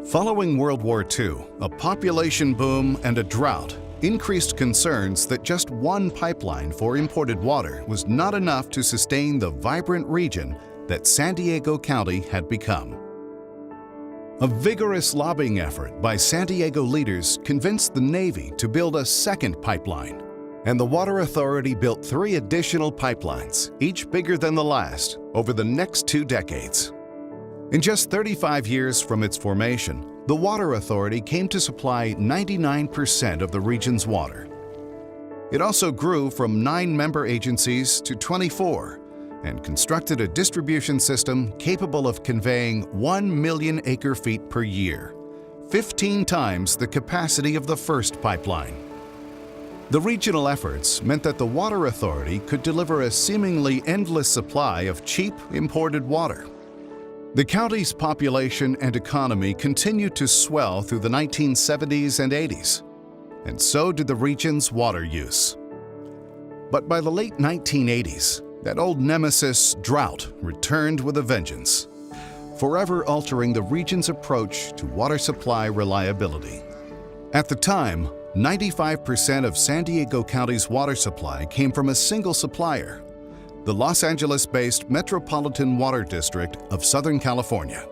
Following World War II, a population boom and a drought increased concerns that just one pipeline for imported water was not enough to sustain the vibrant region that San Diego County had become. A vigorous lobbying effort by San Diego leaders convinced the Navy to build a second pipeline, and the Water Authority built 3 additional pipelines, each bigger than the last, over the next 2 decades. In just 35 years from its formation, the Water Authority came to supply 99% of the region's water. It also grew from 9 member agencies to 24 and constructed a distribution system capable of conveying 1 million acre-feet per year, 15 times the capacity of the first pipeline. The regional efforts meant that the Water Authority could deliver a seemingly endless supply of cheap imported water. The county's population and economy continued to swell through the 1970s and 80s, and so did the region's water use. But by the late 1980s, that old nemesis, drought, returned with a vengeance, forever altering the region's approach to water supply reliability. At the time, 95% of San Diego County's water supply came from a single supplier, the Los Angeles-based Metropolitan Water District of Southern California.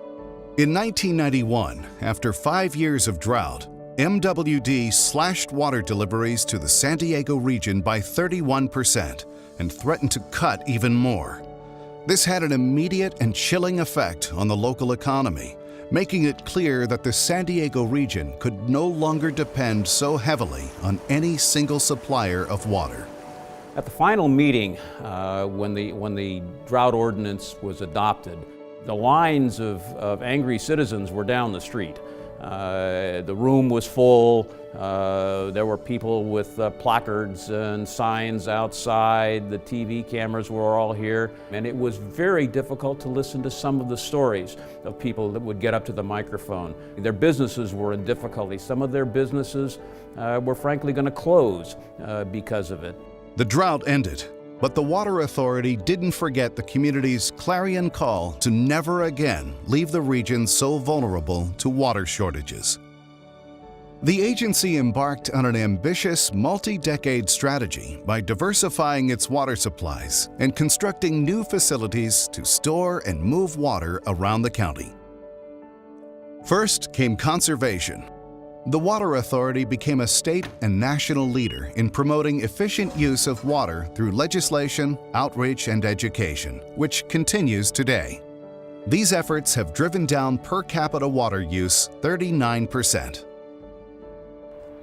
In 1991, after 5 years of drought, MWD slashed water deliveries to the San Diego region by 31% and threatened to cut even more. This had an immediate and chilling effect on the local economy, making it clear that the San Diego region could no longer depend so heavily on any single supplier of water. At the final meeting, when the drought ordinance was adopted, the lines of angry citizens were down the street. The room was full. There were people with placards and signs outside. The TV cameras were all here. And it was very difficult to listen to some of the stories of people that would get up to the microphone. Their businesses were in difficulty. Some of their businesses were frankly going to close because of it. The drought ended, but the Water Authority didn't forget the community's clarion call to never again leave the region so vulnerable to water shortages. The agency embarked on an ambitious, multi-decade strategy by diversifying its water supplies and constructing new facilities to store and move water around the county. First came conservation. The Water Authority became a state and national leader in promoting efficient use of water through legislation, outreach, and education, which continues today. These efforts have driven down per capita water use 39%.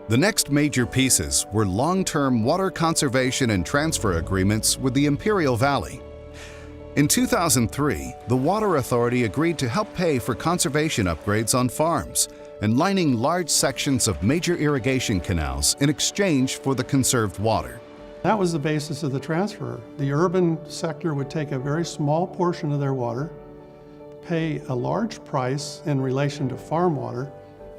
The next major pieces were long-term water conservation and transfer agreements with the Imperial Valley. In 2003, the Water Authority agreed to help pay for conservation upgrades on farms and lining large sections of major irrigation canals in exchange for the conserved water. That was the basis of the transfer. The urban sector would take a very small portion of their water, pay a large price in relation to farm water,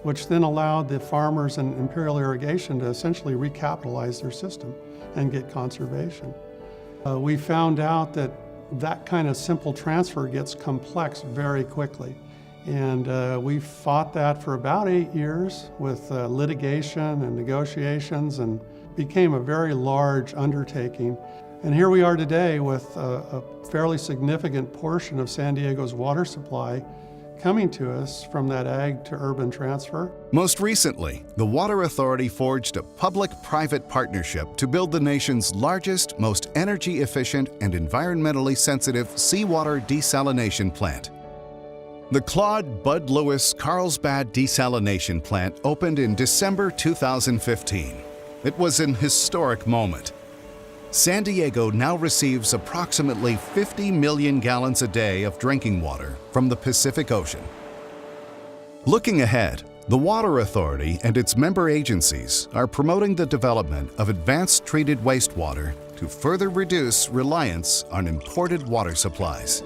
which then allowed the farmers and Imperial Irrigation to essentially recapitalize their system and get conservation. We found out that that kind of simple transfer gets complex very quickly. And we fought that for about 8 years with litigation and negotiations, and became a very large undertaking. And here we are today with a fairly significant portion of San Diego's water supply coming to us from that ag to urban transfer. Most recently, the Water Authority forged a public-private partnership to build the nation's largest, most energy-efficient, and environmentally sensitive seawater desalination plant. The Claude Bud Lewis Carlsbad Desalination Plant opened in December 2015. It was an historic moment. San Diego now receives approximately 50 million gallons a day of drinking water from the Pacific Ocean. Looking ahead, the Water Authority and its member agencies are promoting the development of advanced treated wastewater to further reduce reliance on imported water supplies.